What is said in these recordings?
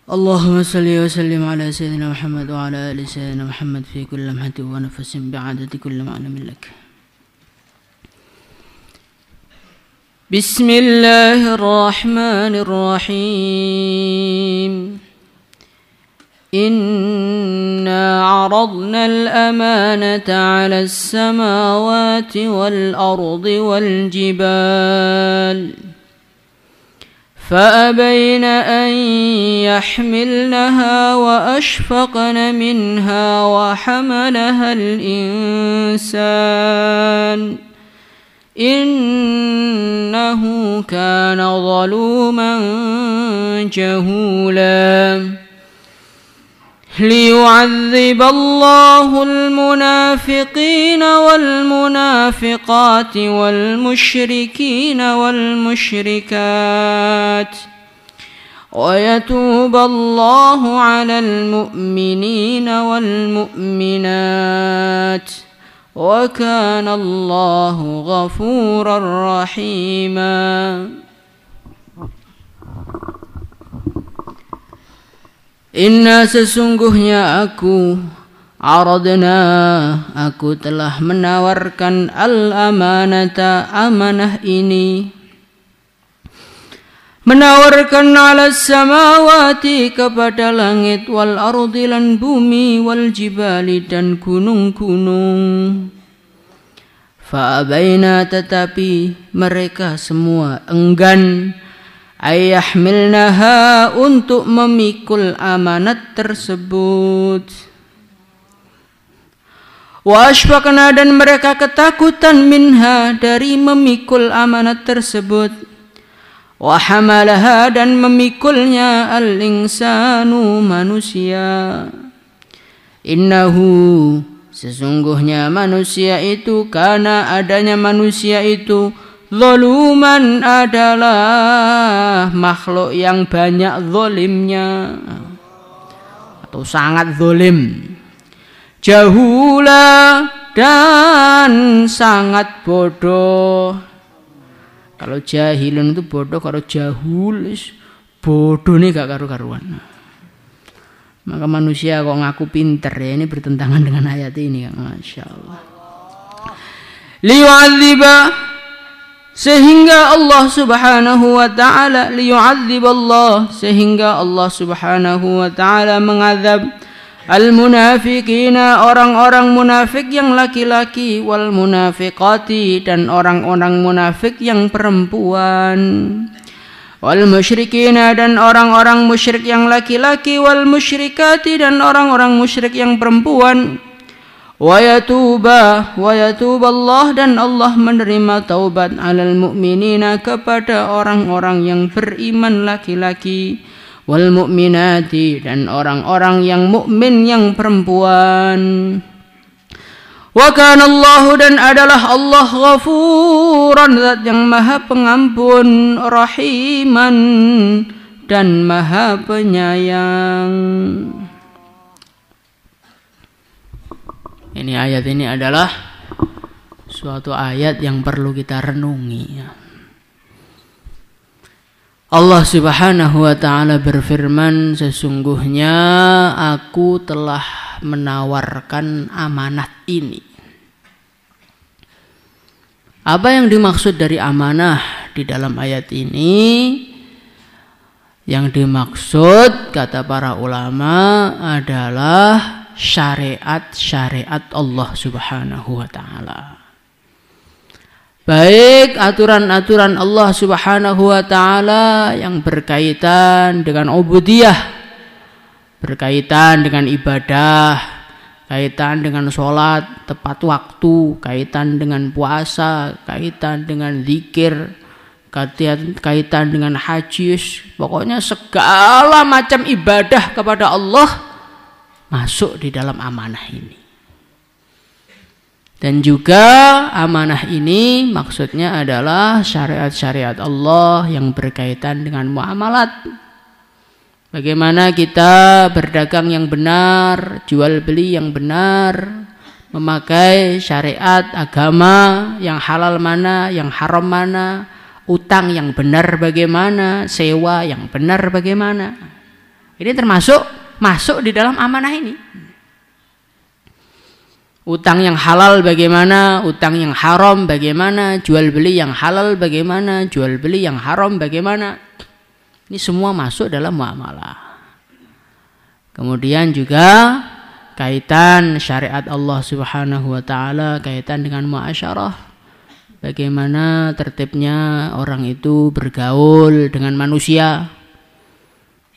اللهم صل وسلم على سيدنا محمد وعلى آل سيدنا محمد في كل لمحة ونفس بعدد كل معلم لك. بسم الله الرحمن الرحيم. إنا عرضنا الأمانة على السماوات والأرض والجبال فأبين أن يحملنها وأشفقن منها وحملها الإنسان إنه كان ظلوما جهولا. ليعذب الله المنافقين والمنافقات والمشركين والمشركات ويتوب الله على المؤمنين والمؤمنات وكان الله غفورا رحيما. Inna sesungguhnya aku aku telah menawarkan al-amanata amanah ini, menawarkan ala samawati kepada langit, wal ardi lan bumi, wal jibali dan gunung-gunung. Fa'abaina tetapi mereka semua enggan ayahmilnaha untuk memikul amanat tersebut. Wa ashfaqna dan mereka ketakutan minha dari memikul amanat tersebut. Wa hamalaha dan memikulnya al-insanu manusia. Innahu sesungguhnya manusia itu, karena adanya manusia itu, zaluman adalah makhluk yang banyak zalimnya atau sangat zalim, jahula dan sangat bodoh. Kalau jahilun itu bodoh, kalau jahul bodoh nih gak karu-karuan. Maka manusia kok ngaku pinter ya, ini bertentangan dengan ayat ini, Masya Allah. Liyu'adziba sehingga Allah subhanahu wa ta'ala, liyu'adziballah sehingga Allah subhanahu wa ta'ala mengazab al-munafiqina orang-orang munafik yang laki-laki, wal munafiqati dan orang-orang munafik yang perempuan, wal musyrikina dan orang-orang musyrik yang laki-laki, wal musyrikati dan orang-orang musyrik yang perempuan. Wa yatuba Allah dan Allah menerima taubat alal mu'minina kepada orang-orang yang beriman laki-laki, wal mu'minati dan orang-orang yang mukmin yang perempuan. Wa kana Allah dan adalah Allah ghafuran, zat yang maha pengampun, rahiman dan maha penyayang. Ini ayat ini adalah suatu ayat yang perlu kita renungi. Allah subhanahu wa ta'ala berfirman, sesungguhnya aku telah menawarkan amanat ini. Apa yang dimaksud dari amanah di dalam ayat ini? Yang dimaksud kata para ulama adalah syariat-syariat Allah subhanahu wa ta'ala. Baik aturan-aturan Allah subhanahu wa ta'ala yang berkaitan dengan ubudiyah, berkaitan dengan ibadah, kaitan dengan sholat tepat waktu, kaitan dengan puasa, kaitan dengan zikir, kaitan dengan haji, pokoknya segala macam ibadah kepada Allah masuk di dalam amanah ini. Dan juga amanah ini maksudnya adalah syariat-syariat Allah yang berkaitan dengan muamalat. Bagaimana kita berdagang yang benar, jual beli yang benar, memakai syariat agama yang halal mana, yang haram mana, utang yang benar bagaimana, sewa yang benar bagaimana. Ini masuk di dalam amanah ini. Utang yang halal bagaimana, utang yang haram bagaimana, jual beli yang halal bagaimana, jual beli yang haram bagaimana. Ini semua masuk dalam muamalah. Kemudian juga kaitan syariat Allah Subhanahu wa taala kaitan dengan muasyarah. Bagaimana tertibnya orang itu bergaul dengan manusia.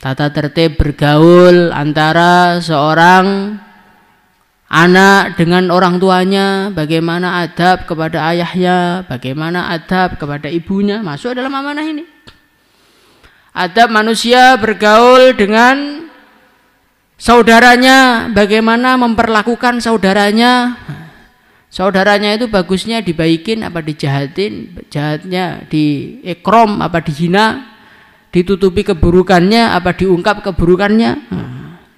Tata tertib bergaul antara seorang anak dengan orang tuanya, bagaimana adab kepada ayahnya, bagaimana adab kepada ibunya, masuk dalam amanah ini. Adab manusia bergaul dengan saudaranya, bagaimana memperlakukan saudaranya. Saudaranya itu bagusnya dibaikin apa dijahatin, jahatnya diikram apa dihina, ditutupi keburukannya apa diungkap keburukannya.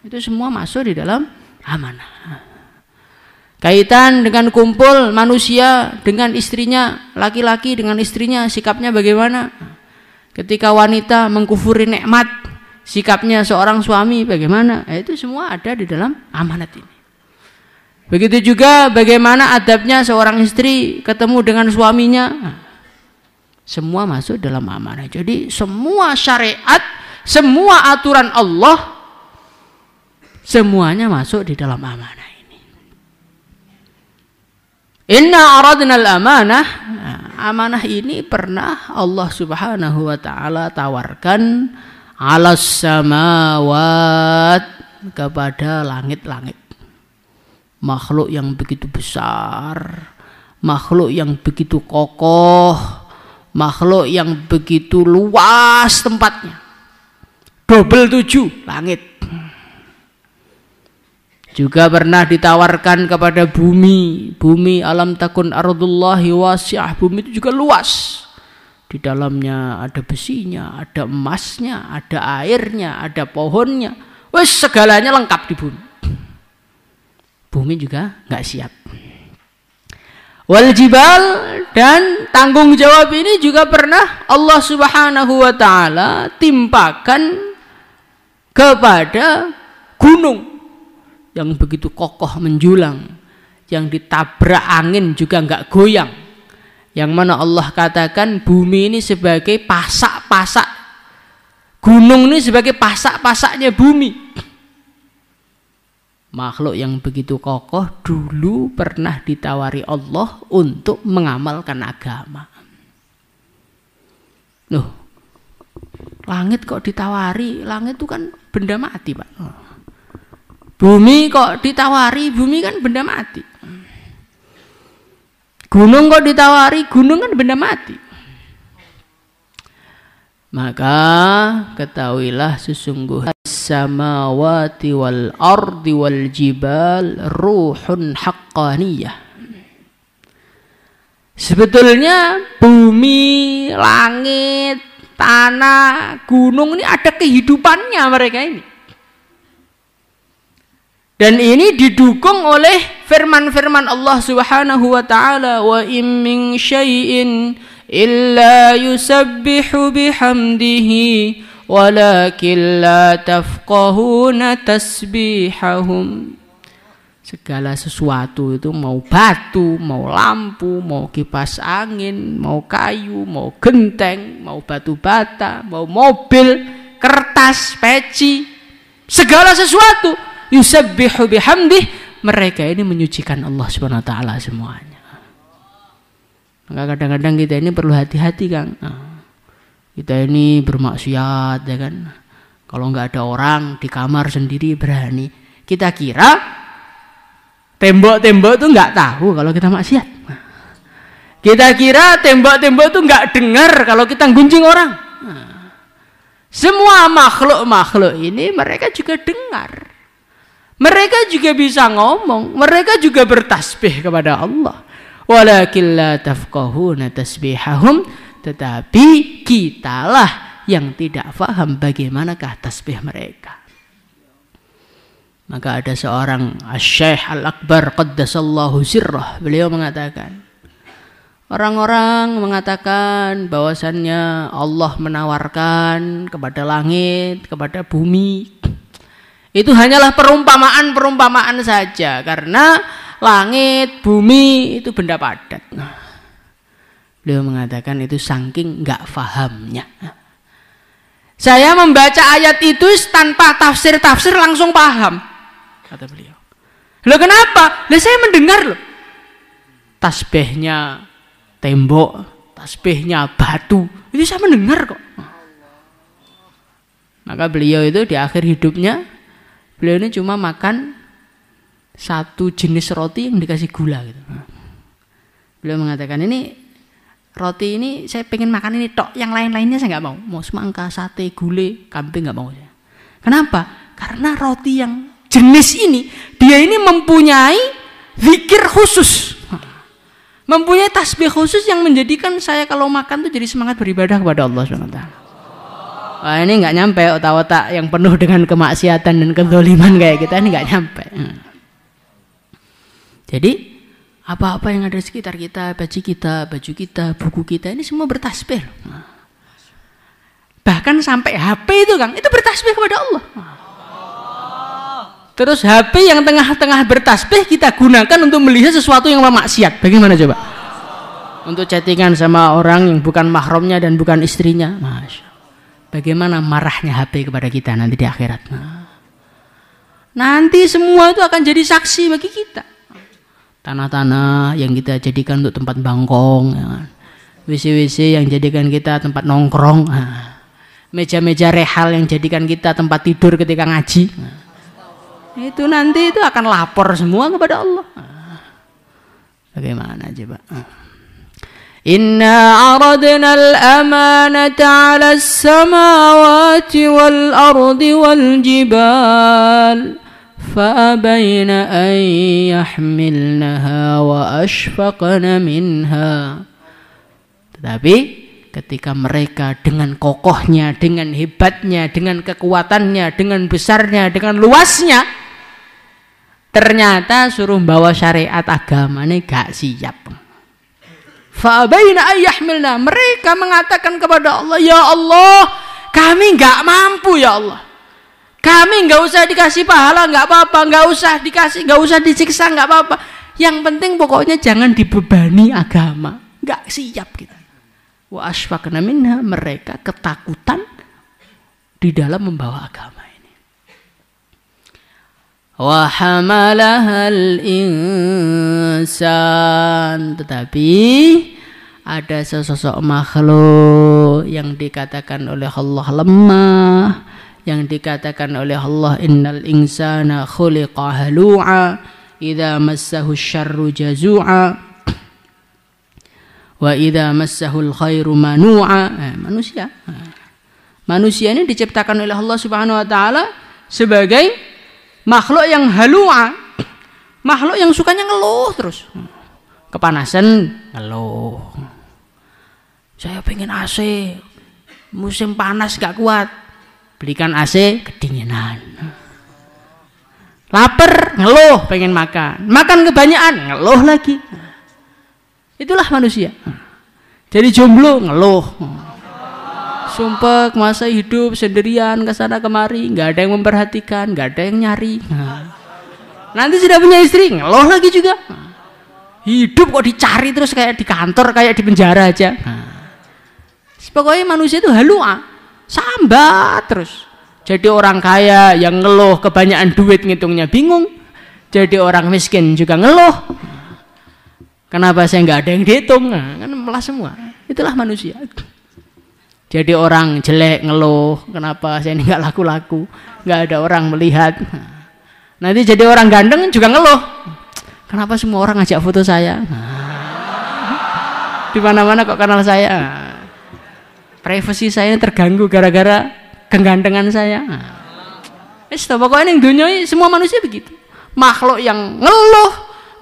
Itu semua masuk di dalam amanah. Kaitan dengan kumpul manusia dengan istrinya, laki-laki dengan istrinya, sikapnya bagaimana? Ketika wanita mengkufuri nikmat, sikapnya seorang suami bagaimana? Itu semua ada di dalam amanat ini. Begitu juga bagaimana adabnya seorang istri ketemu dengan suaminya. Semua masuk dalam amanah. Jadi semua syariat, semua aturan Allah, semuanya masuk di dalam amanah. Inna aradna al-amanah. Amanah ini pernah Allah Subhanahu wa taala tawarkan alas samawat, kepada langit-langit. Makhluk yang begitu besar, makhluk yang begitu kokoh, makhluk yang begitu luas tempatnya. 27 langit. Juga pernah ditawarkan kepada bumi. Bumi alam takun ardullahi wasi'ah. Bumi itu juga luas. Di dalamnya ada besinya, ada emasnya, ada airnya, ada pohonnya. Wes segalanya lengkap di bumi. Bumi juga nggak siap. Wal jibal, dan tanggung jawab ini juga pernah Allah Subhanahu wa taala timpakan kepada gunung yang begitu kokoh menjulang, yang ditabrak angin juga nggak goyang, yang mana Allah katakan bumi ini sebagai pasak-pasak, gunung ini sebagai pasak-pasaknya bumi. Makhluk yang begitu kokoh dulu pernah ditawari Allah untuk mengamalkan agama. Loh, langit kok ditawari? Langit itu kan benda mati, Pak. Bumi kok ditawari? Bumi kan benda mati. Gunung kok ditawari? Gunung kan benda mati. Maka ketahuilah sesungguhnya samawati wal ardi wal jibal ruhun haqqaniyah. Sebetulnya bumi, langit, tanah, gunung ini ada kehidupannya mereka ini. Dan ini didukung oleh firman-firman Allah Subhanahu wa taala, wa in min syai'in illa yusabbihu bihamdihi walakin la tafqahuna tasbihahum. Segala sesuatu itu, mau batu, mau lampu, mau kipas angin, mau kayu, mau genteng, mau batu bata, mau mobil, kertas, peci, segala sesuatu yusabbihu bihamdih, mereka ini menyucikan Allah Subhanahu wa taala semuanya. Maka kadang-kadang kita ini perlu hati-hati, Kang. Kita ini bermaksiat, ya kan? Kalau nggak ada orang di kamar sendiri berani. Kita kira tembok-tembok itu nggak tahu kalau kita maksiat. Kita kira tembok-tembok itu nggak dengar kalau kita gunjing orang. Semua makhluk-makhluk ini mereka juga dengar. Mereka juga bisa ngomong, mereka juga bertasbih kepada Allah. Walakin la tafqahuna tasbihahum, tetapi kitalah yang tidak faham bagaimanakah tasbih mereka. Maka ada seorang Asy-Syaikh Al-Akbar qaddasallahu sirrah, beliau mengatakan, Orang-orang mengatakan bahwasannya Allah menawarkan kepada langit, kepada bumi. Itu hanyalah perumpamaan saja, karena langit, bumi itu benda padat. Beliau mengatakan itu saking nggak fahamnya. Saya membaca ayat itu tanpa tafsir langsung paham, kata beliau. Loh kenapa? Loh saya mendengar loh. Tasbihnya tembok, tasbihnya batu, itu saya mendengar kok. Maka beliau itu di akhir hidupnya, beliau ini cuma makan satu jenis roti yang dikasih gula gitu. Beliau mengatakan ini roti ini saya pengen makan ini tok, yang lain-lainnya saya nggak mau. Mau semangka, sate, gulai, kambing nggak mau saya. Kenapa? Karena roti yang jenis ini dia ini mempunyai zikir khusus, mempunyai tasbih khusus yang menjadikan saya kalau makan tuh jadi semangat beribadah kepada Allah SWT. Wah, ini nggak nyampe otak-otak yang penuh dengan kemaksiatan dan kezaliman kayak kita ini nggak nyampe. Jadi apa-apa yang ada di sekitar kita, baju kita, buku kita, ini semua bertasbih. Bahkan sampai HP itu Kang, itu bertasbih kepada Allah. Terus HP yang tengah-tengah bertasbih kita gunakan untuk melihat sesuatu yang maksiat. Bagaimana coba? Untuk chattingan sama orang yang bukan mahramnya dan bukan istrinya. Masya Allah. Bagaimana marahnya HP kepada kita nanti di akhirat. Nanti semua itu akan jadi saksi bagi kita. Tanah-tanah yang kita jadikan untuk tempat bangkong, WC-WC yang jadikan kita tempat nongkrong, meja-meja rehal yang jadikan kita tempat tidur ketika ngaji. Itu nanti itu akan lapor semua kepada Allah. Bagaimana coba? Inna aradna al-amanata 'ala as-samawati wal-ardi wal-jibal fa'abayna an yahmilnaha wa ashfaqna minha. Tetapi ketika mereka dengan kokohnya, dengan hebatnya, dengan kekuatannya, dengan besarnya, dengan luasnya, ternyata suruh bawa syariat agama ini gak siap. Fa'abaina ayyahmilna, mereka mengatakan kepada Allah, ya Allah, kami gak mampu ya Allah. Kami gak usah dikasih pahala gak apa-apa, gak usah disiksa gak apa-apa. Yang penting pokoknya jangan dibebani agama. Gak siap kita. Wa asfaqna minha, mereka ketakutan di dalam membawa agama ini. Wa hamalahal insan, tetapi ada sesosok makhluk yang dikatakan oleh Allah lemah, yang dikatakan oleh Allah innal insana khuliqa halu'a idza massahu syarru jazu'a wa idza massahul khairu manu'a. Manusia ini diciptakan oleh Allah Subhanahu wa taala sebagai makhluk yang halu'a, makhluk yang sukanya ngeluh terus. Kepanasan ngeluh. Saya pengen AC, musim panas gak kuat, belikan AC, kedinginan. Lapar ngeluh, pengen makan kebanyakan ngeluh lagi. Itulah manusia. Jadi jomblo ngeluh, sumpek masa hidup sendirian kesana kemari, nggak ada yang memperhatikan, nggak ada yang nyari. Nanti sudah punya istri ngeluh lagi juga. Hidup kok dicari terus kayak di kantor, kayak di penjara aja. Pokoknya manusia itu halu'a, sambat terus. Jadi orang kaya yang ngeluh kebanyakan duit ngitungnya bingung. Jadi orang miskin juga ngeluh. Kenapa saya nggak ada yang dihitung? Kan malah semua. Itulah manusia. Jadi orang jelek ngeluh, kenapa saya ini nggak laku-laku, nggak ada orang melihat. Nanti jadi orang ganteng juga ngeluh, kenapa semua orang ngajak foto saya? Di mana-mana kok kenal saya. Privasi saya ini terganggu gara-gara kegantengan saya. Pokoknya yang dunia semua manusia begitu. Makhluk yang ngeluh,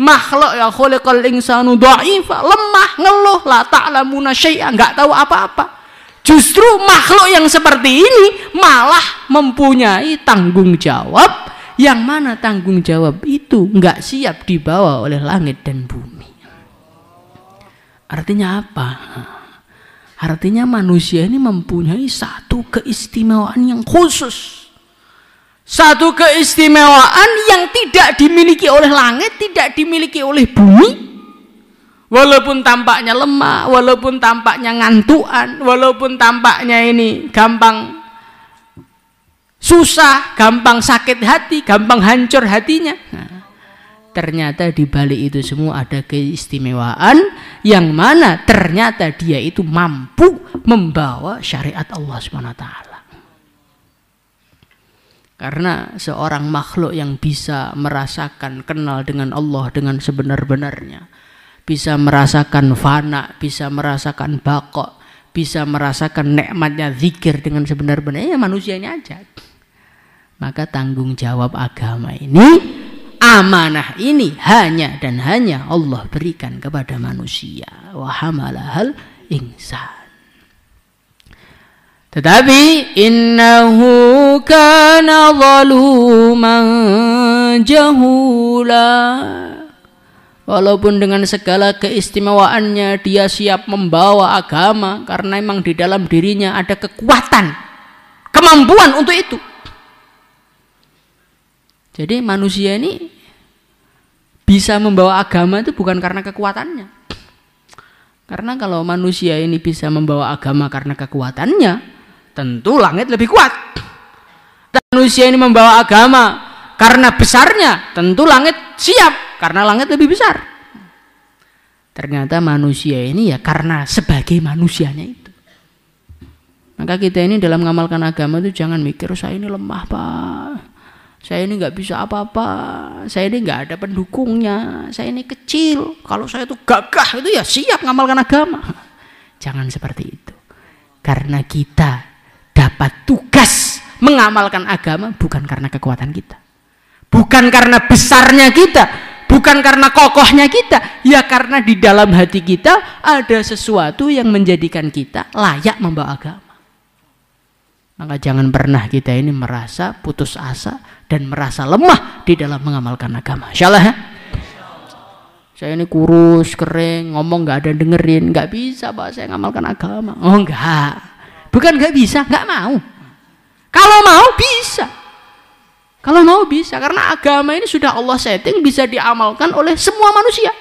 makhluk yang khuliqal insanu dha'ifa, lemah, ngeluh, la ta'lamuna syai'an, enggak tahu apa-apa. Justru makhluk yang seperti ini malah mempunyai tanggung jawab, yang mana tanggung jawab itu enggak siap dibawa oleh langit dan bumi. Artinya apa? Artinya manusia ini mempunyai satu keistimewaan yang khusus. Satu keistimewaan yang tidak dimiliki oleh langit, tidak dimiliki oleh bumi. Walaupun tampaknya lemah, walaupun tampaknya ngantuan, walaupun tampaknya ini gampang susah, gampang sakit hati, gampang hancur hatinya. Nah, ternyata di balik itu semua ada keistimewaan yang mana ternyata dia itu mampu membawa syariat Allah SWT. Karena seorang makhluk yang bisa merasakan kenal dengan Allah dengan sebenar-benarnya, bisa merasakan fana, bisa merasakan baqo, bisa merasakan nikmatnya zikir dengan sebenar-benarnya, ya manusia ini aja. Maka tanggung jawab agama ini, amanah ini hanya dan hanya Allah berikan kepada manusia. Wa hamalahal insan. Tetapi innahu kana zaluman jahula. Walaupun dengan segala keistimewaannya dia siap membawa agama karena memang di dalam dirinya ada kekuatan, kemampuan untuk itu. Jadi manusia ini bisa membawa agama itu bukan karena kekuatannya. Karena kalau manusia ini bisa membawa agama karena kekuatannya, tentu langit lebih kuat. Dan manusia ini membawa agama karena besarnya, tentu langit siap karena langit lebih besar. Ternyata manusia ini ya karena sebagai manusianya itu. Maka kita ini dalam mengamalkan agama itu jangan mikir saya ini lemah Pak, saya ini nggak bisa apa-apa, saya ini nggak ada pendukungnya, saya ini kecil, kalau saya itu gagah itu ya siap mengamalkan agama. Jangan seperti itu. Karena kita dapat tugas mengamalkan agama bukan karena kekuatan kita, bukan karena besarnya kita, bukan karena kokohnya kita, ya karena di dalam hati kita ada sesuatu yang menjadikan kita layak membawa agama. Maka jangan pernah kita ini merasa putus asa dan merasa lemah di dalam mengamalkan agama. Insyaallah ya. Saya ini kurus, kering, ngomong nggak ada dengerin, nggak bisa Pak saya ngamalkan agama. Oh enggak, bukan nggak bisa, nggak mau. Kalau mau bisa, kalau mau bisa, karena agama ini sudah Allah setting bisa diamalkan oleh semua manusia.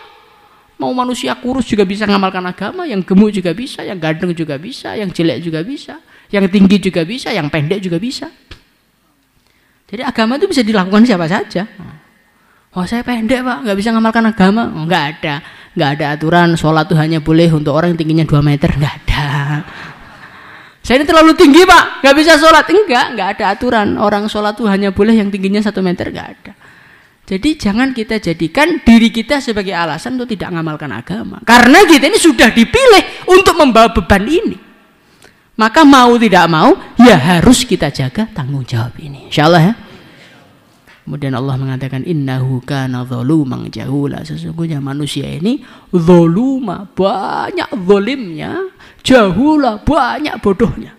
Mau manusia kurus juga bisa ngamalkan agama, yang gemuk juga bisa, yang ganteng juga bisa, yang jelek juga bisa, yang tinggi juga bisa, yang pendek juga bisa. Jadi agama itu bisa dilakukan siapa saja. Oh saya pendek Pak, nggak bisa ngamalkan agama. Oh, nggak ada aturan sholat itu hanya boleh untuk orang yang tingginya 2 meter, nggak ada. Saya ini terlalu tinggi Pak, nggak bisa sholat. Nggak ada aturan orang sholat itu hanya boleh yang tingginya 1 meter, nggak ada. Jadi jangan kita jadikan diri kita sebagai alasan untuk tidak mengamalkan agama. Karena kita ini sudah dipilih untuk membawa beban ini. Maka mau tidak mau, ya harus kita jaga tanggung jawab ini. Insyaallah ya. Kemudian Allah mengatakan innahu kana zaluman jahula. Sesungguhnya manusia ini zaluma, banyak zalimnya, jahula, banyak bodohnya.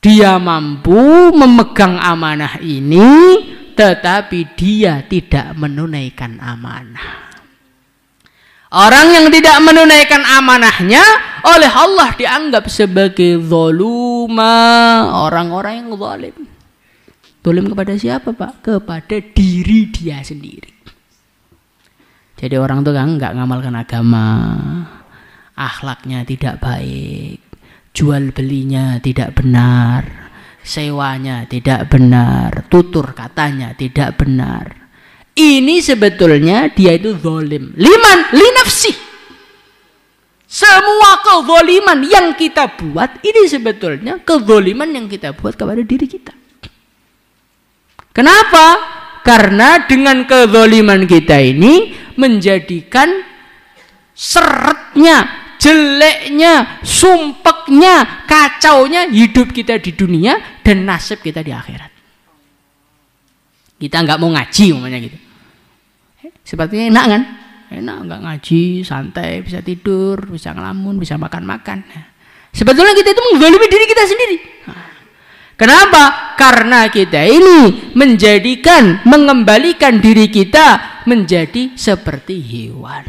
Dia mampu memegang amanah ini, tetapi dia tidak menunaikan amanah. Orang yang tidak menunaikan amanahnya oleh Allah dianggap sebagai zaluma, orang-orang yang zalim. Zalim kepada siapa Pak? Kepada diri dia sendiri. Jadi orang itu kan nggak ngamalkan agama, akhlaknya tidak baik, jual belinya tidak benar, sewanya tidak benar, tutur katanya tidak benar. Ini sebetulnya dia itu zalim. Liman li nafsi. Semua kezaliman yang kita buat ini sebetulnya kezaliman yang kita buat kepada diri kita. Kenapa? Karena dengan kezaliman kita ini menjadikan seretnya, jeleknya, sumpeknya, kacaunya hidup kita di dunia dan nasib kita di akhirat. Kita nggak mau ngaji umpamanya gitu. Sepertinya enak kan? Enak nggak ngaji, santai, bisa tidur, bisa ngelamun, bisa makan-makan. Sebetulnya kita itu menzalimi diri kita sendiri. Kenapa? Karena kita ini mengembalikan diri kita menjadi seperti hewan.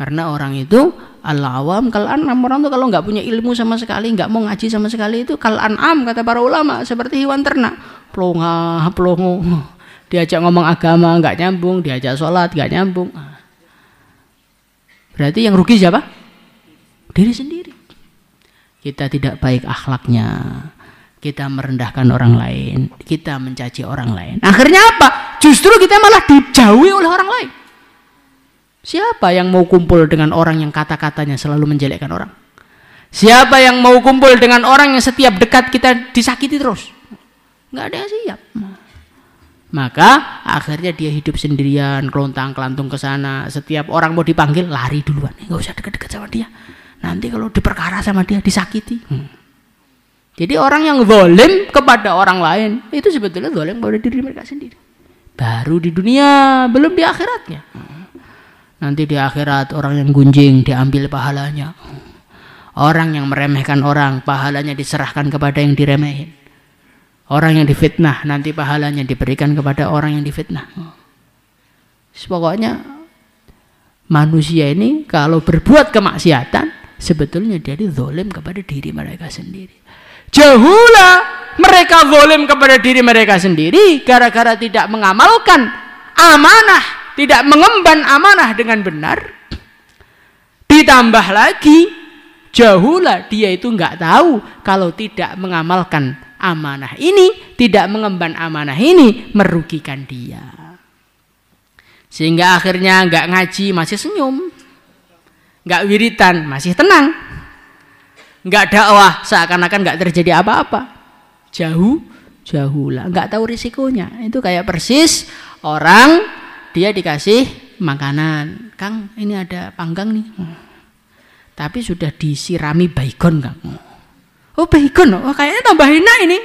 Karena orang itu al-awam kal an'am, orang tuh kalau nggak punya ilmu sama sekali, nggak mau ngaji sama sekali itu kal an'am kata para ulama, seperti hewan ternak, plongo, diajak ngomong agama nggak nyambung, diajak sholat nggak nyambung. Berarti yang rugi siapa? Diri sendiri. Kita tidak baik akhlaknya, kita merendahkan orang lain, kita mencaci orang lain. Akhirnya apa? Justru kita malah dijauhi oleh orang lain. Siapa yang mau kumpul dengan orang yang kata-katanya selalu menjelekkan orang? Siapa yang mau kumpul dengan orang yang setiap dekat kita disakiti terus? Nggak ada yang siap. Maka akhirnya dia hidup sendirian, kelontang-kelantung ke sana. Setiap orang mau dipanggil lari duluan, nggak usah dekat-dekat sama dia. Nanti kalau diperkara sama dia disakiti. Jadi orang yang zalim kepada orang lain itu sebetulnya zalim pada diri mereka sendiri. Baru di dunia, belum di akhiratnya. Nanti di akhirat orang yang gunjing diambil pahalanya. Orang yang meremehkan orang, pahalanya diserahkan kepada yang diremehin. Orang yang difitnah, nanti pahalanya diberikan kepada orang yang difitnah. Pokoknya manusia ini kalau berbuat kemaksiatan, sebetulnya dia zalim kepada diri mereka sendiri. Jauhlah mereka zalim kepada diri mereka sendiri gara-gara tidak mengamalkan amanah, tidak mengemban amanah dengan benar. Ditambah lagi, jauhlah dia itu nggak tahu kalau tidak mengamalkan amanah ini, tidak mengemban amanah ini merugikan dia. Sehingga akhirnya nggak ngaji masih senyum, nggak wiritan masih tenang, nggak dakwah seakan-akan nggak terjadi apa-apa. Jauhlah, nggak tahu risikonya. Itu kayak persis orang dia dikasih makanan, Kang ini ada panggang nih, tapi sudah disirami baygon Kang. Oh baygon, oh kayaknya tambah enak ini.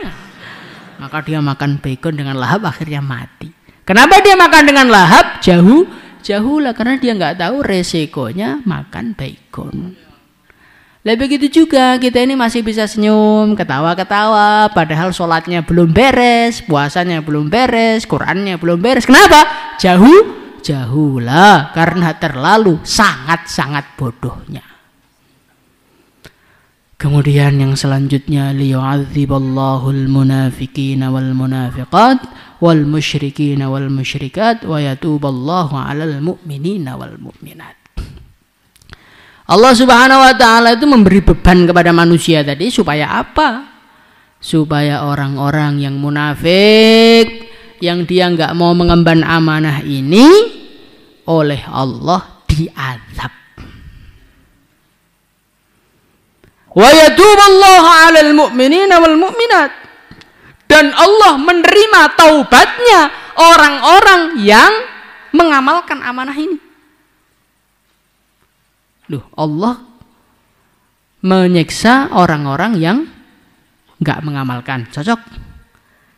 Maka dia makan baygon dengan lahap, akhirnya mati. Kenapa dia makan dengan lahap? Jauhlah karena dia nggak tahu resikonya makan baygon. Lah begitu juga kita ini masih bisa senyum, ketawa-ketawa, padahal sholatnya belum beres, puasanya belum beres, Qurannya belum beres. Kenapa? Jauhlah karena terlalu sangat-sangat bodohnya. Kemudian yang selanjutnya, liyu'adziballahu al-munafiqina wal munafiqat wal musyrikina wal musyrikat wa yatuballahu 'alal mu'minina wal mu'minat. Allah Subhanahu wa ta'ala itu memberi beban kepada manusia tadi supaya apa? Supaya orang-orang yang munafik, yang dia enggak mau mengemban amanah ini oleh Allah diazab. Wa yatuballahu 'alal mu'minina wal mu'minat. Dan Allah menerima taubatnya orang-orang yang mengamalkan amanah ini. Loh, Allah menyiksa orang-orang yang enggak mengamalkan. Cocok.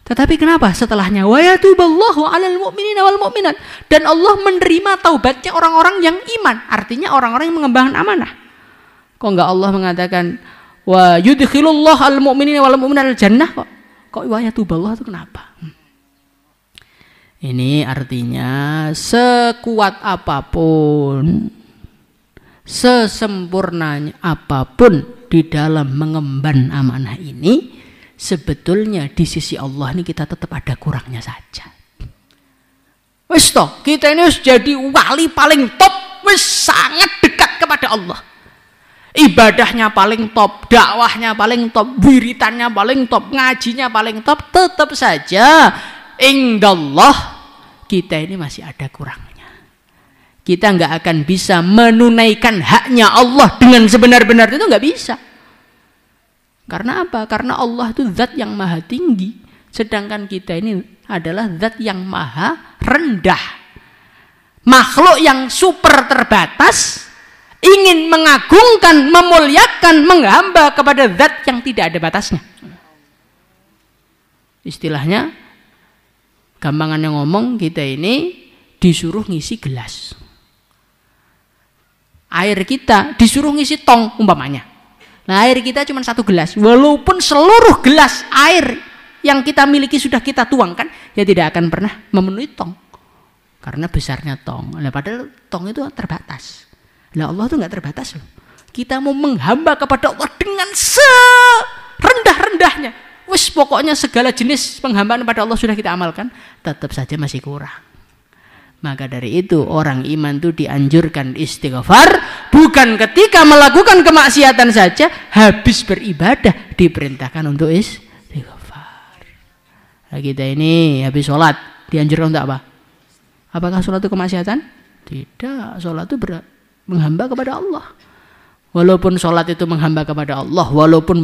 Tetapi kenapa setelahnya wa yatuballahu 'alal mu'minina wal mu'minat, dan Allah menerima taubatnya orang-orang yang iman, artinya orang-orang yang mengembangkan amanah. Kok enggak Allah mengatakan wa yudkhilullahu al mu'minina wal mu'minat al jannah, kok wa yatuballahu itu kenapa? Ini artinya sekuat apapun, sesempurnanya apapun di dalam mengemban amanah ini, sebetulnya di sisi Allah ini kita tetap ada kurangnya saja. Wis toh, kita ini harus jadi wali paling top, wis sangat dekat kepada Allah. Ibadahnya paling top, dakwahnya paling top, wiritannya paling top, ngajinya paling top, tetap saja indallah kita ini masih ada kurangnya. Kita nggak akan bisa menunaikan haknya Allah dengan sebenar-benarnya, itu nggak bisa. Karena apa? Karena Allah itu zat yang maha tinggi, sedangkan kita ini adalah zat yang maha rendah. Makhluk yang super terbatas, ingin mengagungkan, memuliakan, menghamba kepada zat yang tidak ada batasnya. Istilahnya, gampangannya ngomong, kita ini disuruh ngisi gelas. Air kita disuruh ngisi tong umpamanya. Nah, air kita cuma 1 gelas. Walaupun seluruh gelas air yang kita miliki sudah kita tuangkan, ya tidak akan pernah memenuhi tong. Karena besarnya tong. Nah, padahal tong itu terbatas. Lah Allah tuh nggak terbatas loh. Kita mau menghamba kepada Allah dengan serendah-rendahnya. Wis pokoknya segala jenis penghambaan kepada Allah sudah kita amalkan, tetap saja masih kurang. Maka dari itu orang iman itu dianjurkan istighfar, bukan ketika melakukan kemaksiatan saja, habis beribadah diperintahkan untuk istighfar. Nah, kita ini habis sholat dianjurkan untuk apa? Apakah sholat itu kemaksiatan? Tidak, sholat itu menghamba kepada Allah. Walaupun sholat itu menghamba kepada Allah, walaupun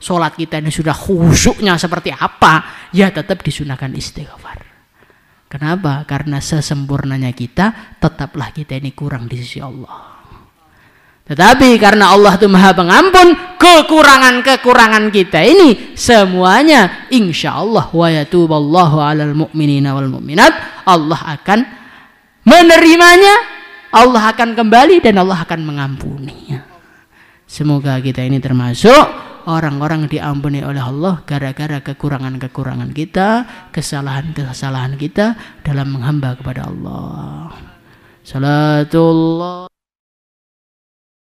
sholat kita ini sudah khusyuknya seperti apa, ya tetap disunahkan istighfar. Kenapa? Karena sesempurnanya kita, tetaplah kita ini kurang di sisi Allah. Tetapi karena Allah itu Maha Pengampun, kekurangan-kekurangan kita ini semuanya insya Allah wa yatuballahu alal mu'minina wal mu'minat, Allah akan menerimanya, Allah akan kembali dan Allah akan mengampuninya. Semoga kita ini termasuk orang-orang diampuni oleh Allah gara-gara kekurangan-kekurangan kita, kesalahan-kesalahan kita dalam menghamba kepada Allah. Salatullah